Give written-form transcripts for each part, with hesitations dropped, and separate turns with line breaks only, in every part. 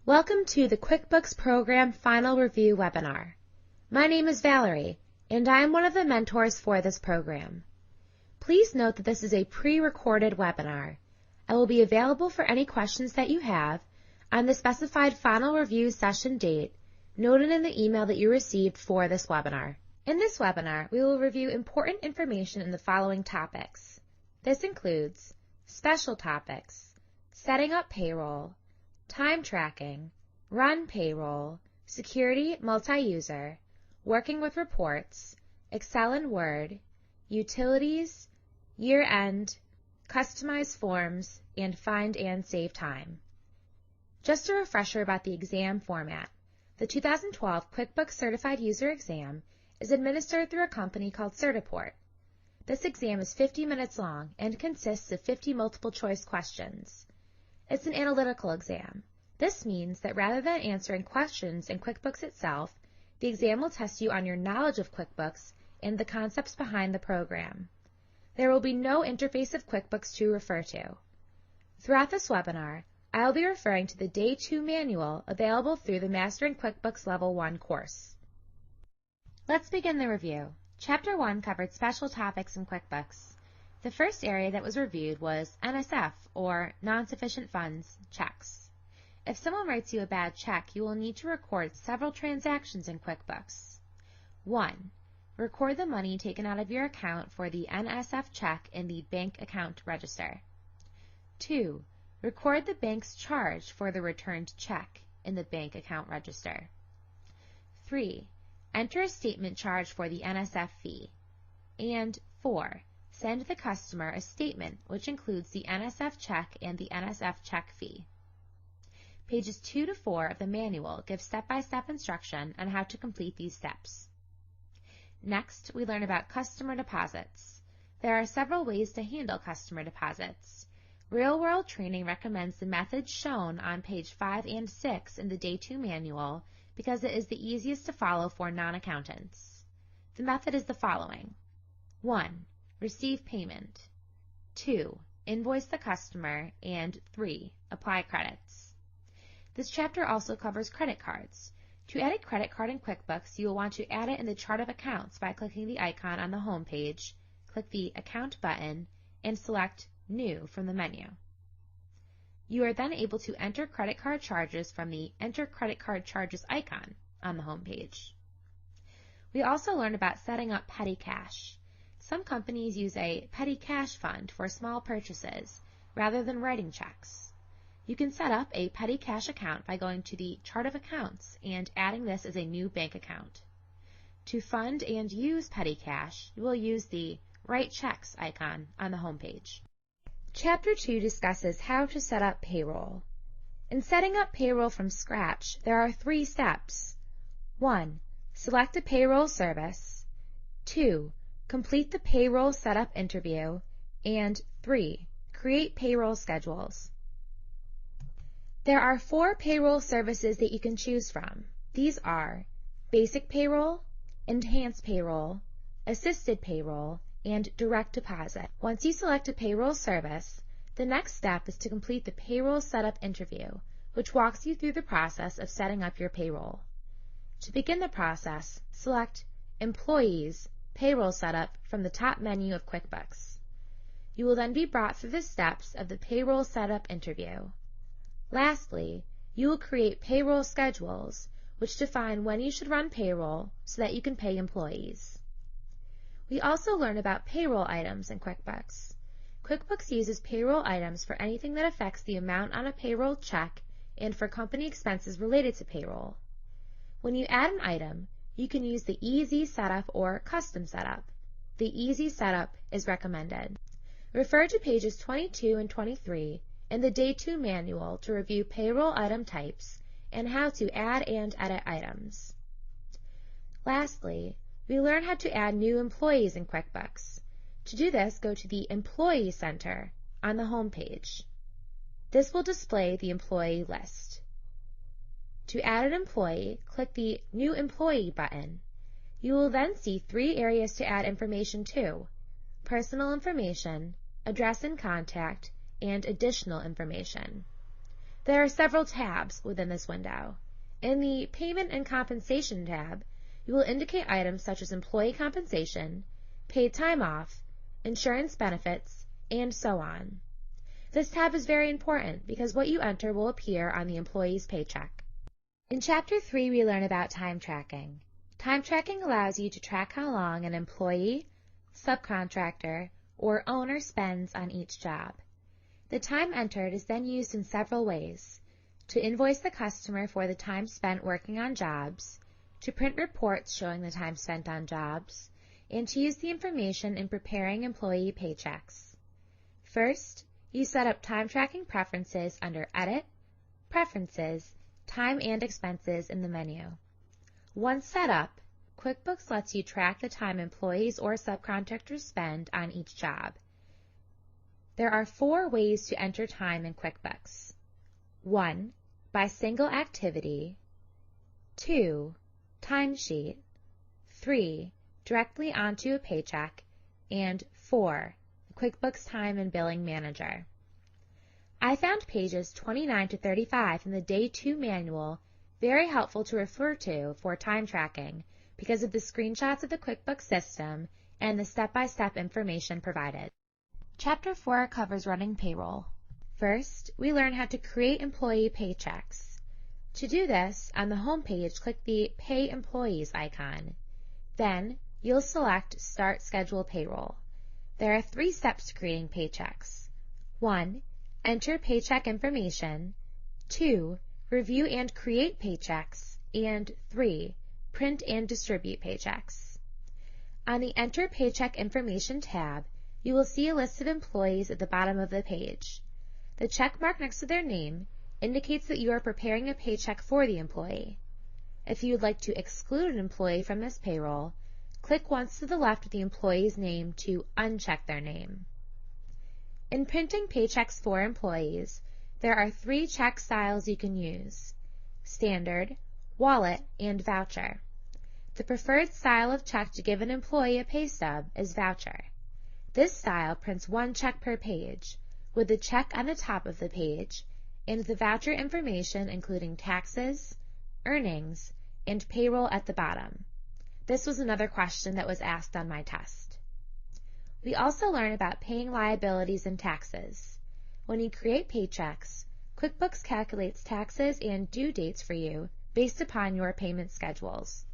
Welcome to the QuickBooks Program Final Review webinar. My name is Valerie, and I am one of the mentors for this program. Please note that this is a pre-recorded webinar. I will be available for any questions that you have on the specified Final Review session date noted in the email that you received for this webinar. In this webinar, we will review important information in the following topics. This includes special topics, setting up payroll, time tracking, run payroll, security multi-user, working with reports, Excel and Word, utilities, year-end, customized forms, and find and save time. Just a refresher about the exam format. The 2012 QuickBooks Certified User Exam is administered through a company called Certiport. This exam is 50 minutes long and consists of 50 multiple choice questions. It's an analytical exam. This means that rather than answering questions in QuickBooks itself, the exam will test you on your knowledge of QuickBooks and the concepts behind the program. There will be no interface of QuickBooks to refer to. Throughout this webinar, I will be referring to the Day 2 manual available through the Mastering QuickBooks Level 1 course. Let's begin the review. Chapter 1 covered special topics in QuickBooks. The first area that was reviewed was NSF, or non-sufficient funds, checks. If someone writes you a bad check, you will need to record several transactions in QuickBooks. 1. Record the money taken out of your account for the NSF check in the bank account register. 2. Record the bank's charge for the returned check in the bank account register. 3. Enter a statement charge for the NSF fee. And 4. Send the customer a statement which includes the NSF check and the NSF check fee. Pages 2 to 4 of the manual give step-by-step instruction on how to complete these steps. Next, we learn about customer deposits. There are several ways to handle customer deposits. Real-world training recommends the methods shown on page 5 and 6 in the Day 2 manual because it is the easiest to follow for non-accountants. The method is the following. 1. Receive payment. 2. Invoice the customer. And 3. Apply credits. This chapter also covers credit cards. To add a credit card in QuickBooks, you will want to add it in the chart of accounts by clicking the icon on the home page, click the Account button, and select New from the menu. You are then able to enter credit card charges from the Enter Credit Card Charges icon on the home page. We also learned about setting up petty cash. Some companies use a petty cash fund for small purchases rather than writing checks. You can set up a petty cash account by going to the Chart of Accounts and adding this as a new bank account. To fund and use petty cash, you will use the Write Checks icon on the home page. Chapter 2 discusses how to set up payroll. In setting up payroll from scratch, there are 3 steps. 1. Select a payroll service. 2. Complete the payroll setup interview. And 3. Create payroll schedules. There are 4 payroll services that you can choose from. These are Basic Payroll, Enhanced Payroll, Assisted Payroll, and Direct Deposit. Once you select a payroll service, the next step is to complete the payroll setup interview, which walks you through the process of setting up your payroll. To begin the process, select Employees, Payroll Setup from the top menu of QuickBooks. You will then be brought through the steps of the payroll setup interview. Lastly, you will create payroll schedules, which define when you should run payroll so that you can pay employees. We also learn about payroll items in QuickBooks. QuickBooks uses payroll items for anything that affects the amount on a payroll check and for company expenses related to payroll. When you add an item, you can use the Easy Setup or Custom Setup. The Easy Setup is recommended. Refer to pages 22 and 23 in the Day 2 manual to review payroll item types and how to add and edit items. Lastly, we learn how to add new employees in QuickBooks. To do this, go to the Employee Center on the home page. This will display the employee list. To add an employee, click the New Employee button. You will then see 3 areas to add information to: personal information, address and contact, and additional information. There are several tabs within this window. In the Payment and Compensation tab, you will indicate items such as employee compensation, paid time off, insurance benefits, and so on. This tab is very important because what you enter will appear on the employee's paycheck. In Chapter 3, we learn about time tracking. Time tracking allows you to track how long an employee, subcontractor, or owner spends on each job. The time entered is then used in several ways: to invoice the customer for the time spent working on jobs, to print reports showing the time spent on jobs, and to use the information in preparing employee paychecks. First, you set up time tracking preferences under Edit, Preferences, Time and Expenses in the menu. Once set up, QuickBooks lets you track the time employees or subcontractors spend on each job. There are 4 ways to enter time in QuickBooks. 1. By single activity. 2. Timesheet. 3. Directly onto a paycheck. And 4. QuickBooks Time and Billing Manager. I found pages 29 to 35 in the Day 2 manual very helpful to refer to for time tracking because of the screenshots of the QuickBooks system and the step-by-step information provided. Chapter 4 covers running payroll. First, we learn how to create employee paychecks. To do this, on the home page, click the Pay Employees icon. Then, you'll select Start Schedule Payroll. There are 3 steps to creating paychecks. 1. Enter paycheck information. 2. Review and create paychecks. And 3. Print and distribute paychecks. On the Enter Paycheck Information tab, you will see a list of employees at the bottom of the page. The check mark next to their name indicates that you are preparing a paycheck for the employee. If you would like to exclude an employee from this payroll, click once to the left of the employee's name to uncheck their name. In printing paychecks for employees, there are 3 check styles you can use: Standard, Wallet, and Voucher. The preferred style of check to give an employee a pay stub is Voucher. This style prints 1 check per page, with the check on the top of the page, and the voucher information including taxes, earnings, and payroll at the bottom. This was another question that was asked on my test. We also learn about paying liabilities and taxes. When you create paychecks, QuickBooks calculates taxes and due dates for you based upon your payment schedules.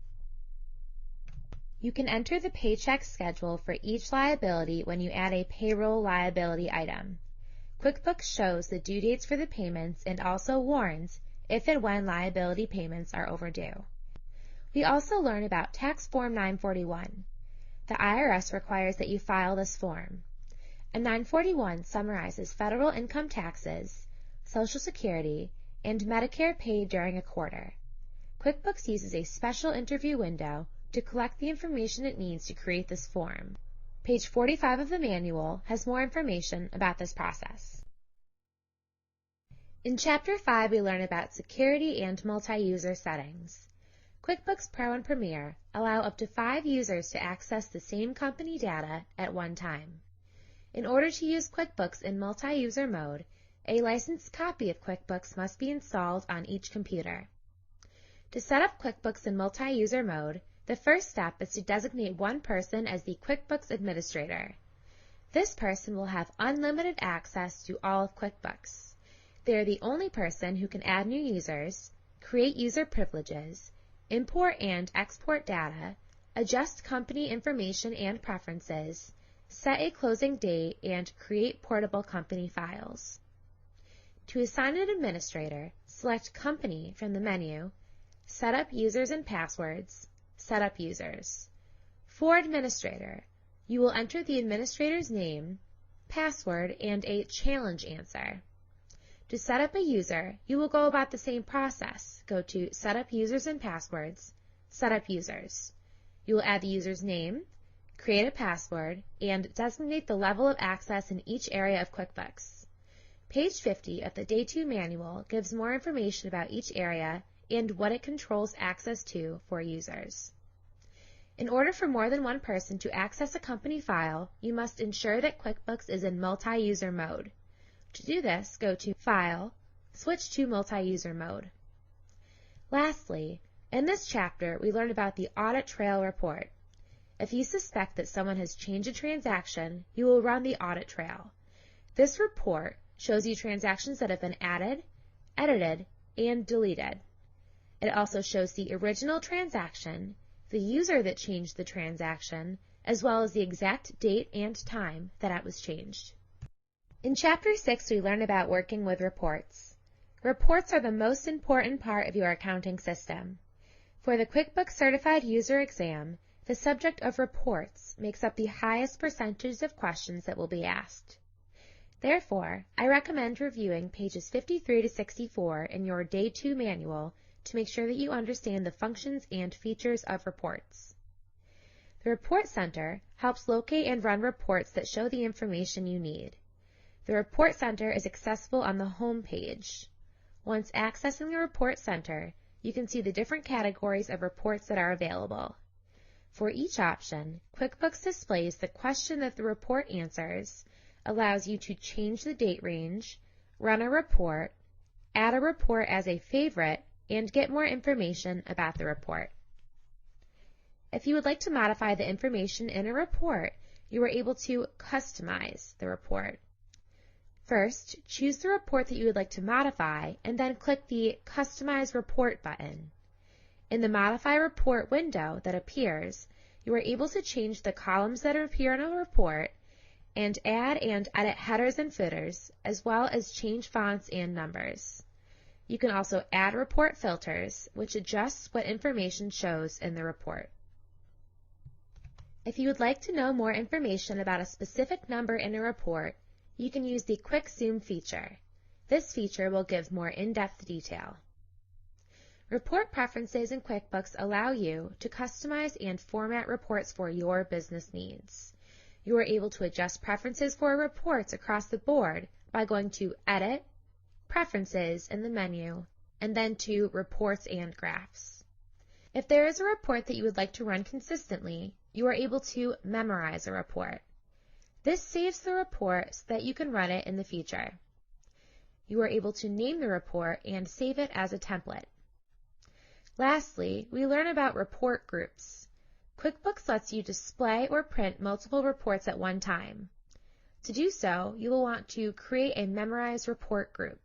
You can enter the paycheck schedule for each liability when you add a payroll liability item. QuickBooks shows the due dates for the payments and also warns if and when liability payments are overdue. We also learn about Tax Form 941. The IRS requires that you file this form. A 941 summarizes federal income taxes, Social Security, and Medicare paid during a quarter. QuickBooks uses a special interview window to collect the information it needs to create this form. Page 45 of the manual has more information about this process. In Chapter 5, we learn about security and multi-user settings. QuickBooks Pro and Premier allow up to 5 users to access the same company data at one time. In order to use QuickBooks in multi-user mode, a licensed copy of QuickBooks must be installed on each computer. To set up QuickBooks in multi-user mode, the first step is to designate one person as the QuickBooks administrator. This person will have unlimited access to all of QuickBooks. They are the only person who can add new users, create user privileges, import and export data, adjust company information and preferences, set a closing date, and create portable company files. To assign an administrator, select Company from the menu, Set up Users and Passwords, Set up Users. For Administrator, you will enter the administrator's name, password, and a challenge answer. To set up a user, you will go about the same process. Go to Set up Users and Passwords, Set up Users. You will add the user's name, create a password, and designate the level of access in each area of QuickBooks. Page 50 of the Day 2 manual gives more information about each area and what it controls access to for users. In order for more than one person to access a company file, you must ensure that QuickBooks is in multi-user mode. To do this, go to File, switch to multi-user mode. Lastly, in this chapter, we learn about the audit trail report. If you suspect that someone has changed a transaction, you will run the audit trail. This report shows you transactions that have been added, edited, and deleted. It also shows the original transaction, the user that changed the transaction, as well as the exact date and time that it was changed. In Chapter 6, we learn about working with reports. Reports are the most important part of your accounting system. For the QuickBooks Certified User exam, the subject of reports makes up the highest percentage of questions that will be asked. Therefore, I recommend reviewing pages 53 to 64 in your Day 2 manual to make sure that you understand the functions and features of reports. The Report Center helps locate and run reports that show the information you need. The Report Center is accessible on the home page. Once accessing the Report Center, you can see the different categories of reports that are available. For each option, QuickBooks displays the question that the report answers, allows you to change the date range, run a report, add a report as a favorite, and get more information about the report. If you would like to modify the information in a report, you are able to customize the report. First, choose the report that you would like to modify and then click the Customize Report button. In the Modify Report window that appears, you are able to change the columns that appear in a report and add and edit headers and footers, as well as change fonts and numbers. You can also add report filters, which adjusts what information shows in the report. If you would like to know more information about a specific number in a report, you can use the Quick Zoom feature. This feature will give more in-depth detail. Report preferences in QuickBooks allow you to customize and format reports for your business needs. You are able to adjust preferences for reports across the board by going to Edit, Preferences in the menu, and then to Reports and Graphs. If there is a report that you would like to run consistently, you are able to memorize a report. This saves the report so that you can run it in the future. You are able to name the report and save it as a template. Lastly, we learn about report groups. QuickBooks lets you display or print multiple reports at one time. To do so, you will want to create a Memorize Report group.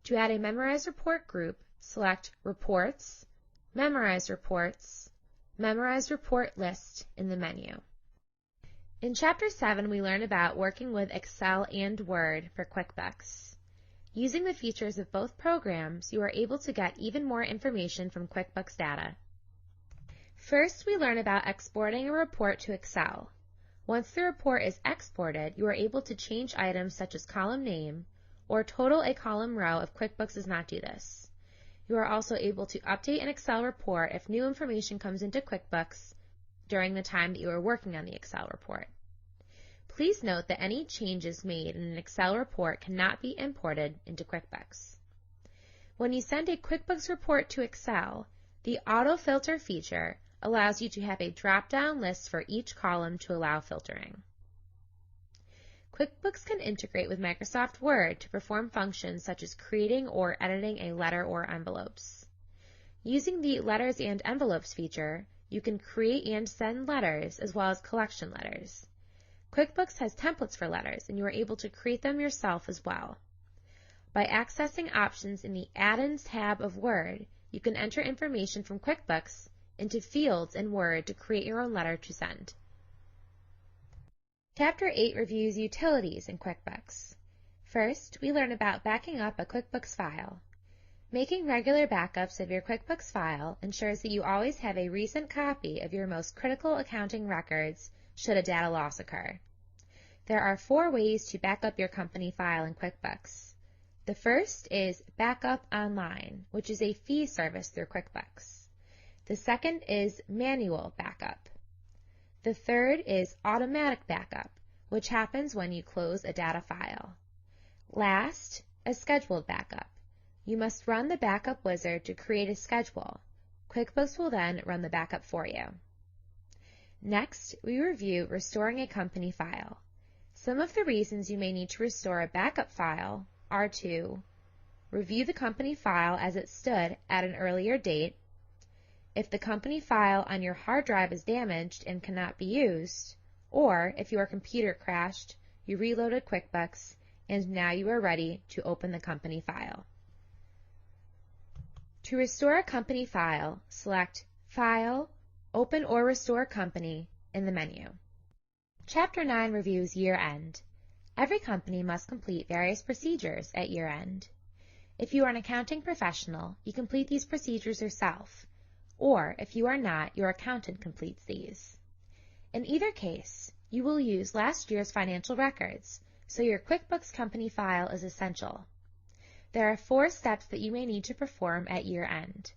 To add a Memorize Report group, select Reports, Memorize Reports, Memorize Report List in the menu. In Chapter 7, we learn about working with Excel and Word for QuickBooks. Using the features of both programs, you are able to get even more information from QuickBooks data. First, we learn about exporting a report to Excel. Once the report is exported, you are able to change items such as column name or total a column row if QuickBooks does not do this. You are also able to update an Excel report if new information comes into QuickBooks during the time that you are working on the Excel report. Please note that any changes made in an Excel report cannot be imported into QuickBooks. When you send a QuickBooks report to Excel, the Auto Filter feature allows you to have a drop-down list for each column to allow filtering. QuickBooks can integrate with Microsoft Word to perform functions such as creating or editing a letter or envelopes. Using the Letters and Envelopes feature, you can create and send letters as well as collection letters. QuickBooks has templates for letters, and you are able to create them yourself as well. By accessing options in the Add-ins tab of Word, you can enter information from QuickBooks into fields in Word to create your own letter to send. Chapter 8 reviews utilities in QuickBooks. First, we learn about backing up a QuickBooks file. Making regular backups of your QuickBooks file ensures that you always have a recent copy of your most critical accounting records should a data loss occur. There are 4 ways to back up your company file in QuickBooks. The first is Backup Online, which is a fee service through QuickBooks. The second is Manual Backup. The third is Automatic Backup, which happens when you close a data file. Last, a Scheduled Backup. You must run the Backup Wizard to create a schedule. QuickBooks will then run the backup for you. Next, we review restoring a company file. Some of the reasons you may need to restore a backup file are to review the company file as it stood at an earlier date. If the company file on your hard drive is damaged and cannot be used, or if your computer crashed, you reloaded QuickBooks, and now you are ready to open the company file. To restore a company file, select File, Open or Restore Company in the menu. Chapter 9 reviews year-end. Every company must complete various procedures at year-end. If you are an accounting professional, you complete these procedures yourself, or if you are not, your accountant completes these. In either case, you will use last year's financial records, so your QuickBooks company file is essential. There are 4 steps that you may need to perform at year-end.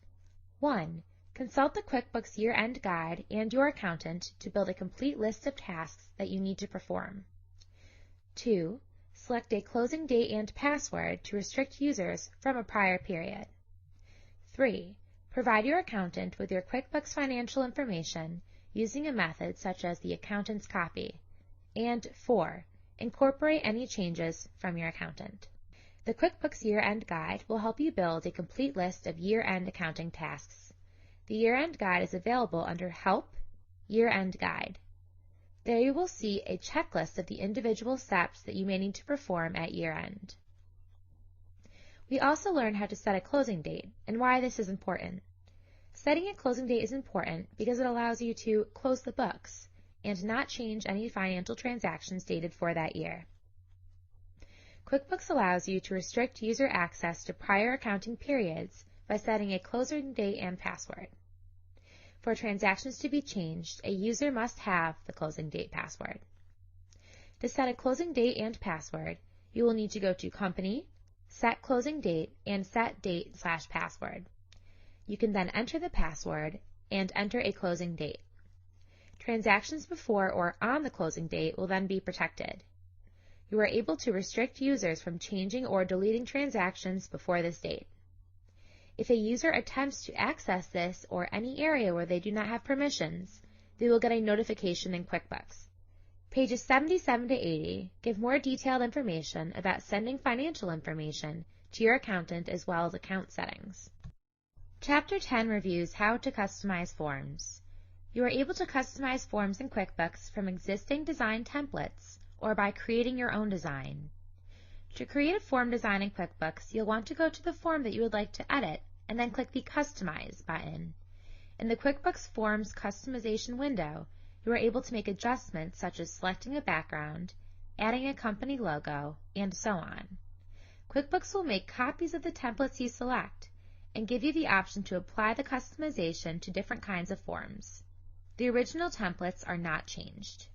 1. Consult the QuickBooks year-end guide and your accountant to build a complete list of tasks that you need to perform. 2. Select a closing date and password to restrict users from a prior period. 3. Provide your accountant with your QuickBooks financial information using a method such as the accountant's copy. And 4. Incorporate any changes from your accountant. The QuickBooks Year-End Guide will help you build a complete list of year-end accounting tasks. The Year-End Guide is available under Help, Year-End Guide. There you will see a checklist of the individual steps that you may need to perform at year-end. We also learned how to set a closing date and why this is important. Setting a closing date is important because it allows you to close the books and not change any financial transactions dated for that year. QuickBooks allows you to restrict user access to prior accounting periods by setting a closing date and password. For transactions to be changed, a user must have the closing date password. To set a closing date and password, you will need to go to Company, Set Closing Date, and Set Date/Password. You can then enter the password and enter a closing date. Transactions before or on the closing date will then be protected. You are able to restrict users from changing or deleting transactions before this date. If a user attempts to access this or any area where they do not have permissions, they will get a notification in QuickBooks. Pages 77 to 80 give more detailed information about sending financial information to your accountant as well as account settings. Chapter 10 reviews how to customize forms. You are able to customize forms in QuickBooks from existing design templates or by creating your own design. To create a form design in QuickBooks, you'll want to go to the form that you would like to edit and then click the Customize button. In the QuickBooks Forms customization window, you are able to make adjustments such as selecting a background, adding a company logo, and so on. QuickBooks will make copies of the templates you select and give you the option to apply the customization to different kinds of forms. The original templates are not changed.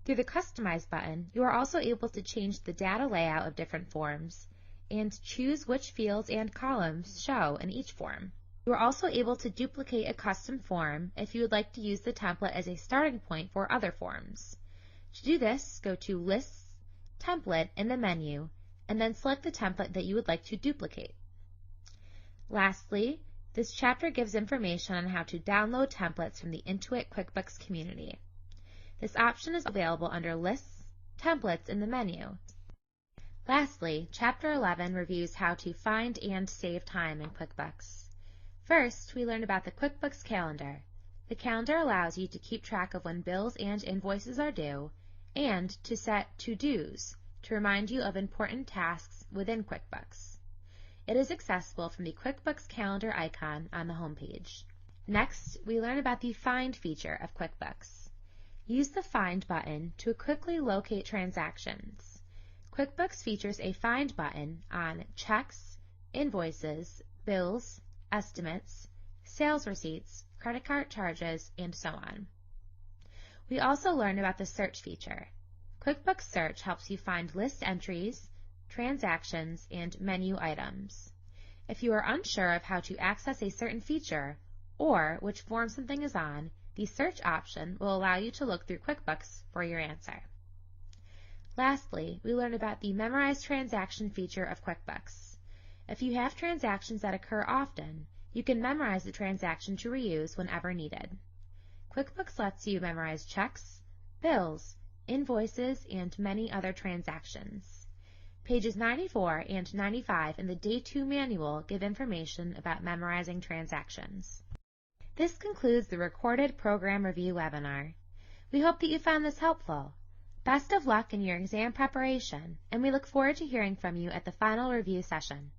Through the Customize button, you are also able to change the data layout of different forms and choose which fields and columns show in each form. You are also able to duplicate a custom form if you would like to use the template as a starting point for other forms. To do this, go to Lists, Template in the menu, and then select the template that you would like to duplicate. Lastly, this chapter gives information on how to download templates from the Intuit QuickBooks community. This option is available under Lists, Templates in the menu. Lastly, Chapter 11 reviews how to find and save time in QuickBooks. First, we learn about the QuickBooks Calendar. The calendar allows you to keep track of when bills and invoices are due, and to set to-dos to remind you of important tasks within QuickBooks. It is accessible from the QuickBooks Calendar icon on the home page. Next, we learn about the Find feature of QuickBooks. Use the Find button to quickly locate transactions. QuickBooks features a Find button on checks, invoices, bills, estimates, sales receipts, credit card charges, and so on. We also learn about the Search feature. QuickBooks Search helps you find list entries, transactions, and menu items. If you are unsure of how to access a certain feature or which form something is on, the Search option will allow you to look through QuickBooks for your answer. Lastly, we learn about the Memorize Transaction feature of QuickBooks. If you have transactions that occur often, you can memorize the transaction to reuse whenever needed. QuickBooks lets you memorize checks, bills, invoices, and many other transactions. Pages 94 and 95 in the Day 2 manual give information about memorizing transactions. This concludes the recorded program review webinar. We hope that you found this helpful. Best of luck in your exam preparation, and we look forward to hearing from you at the final review session.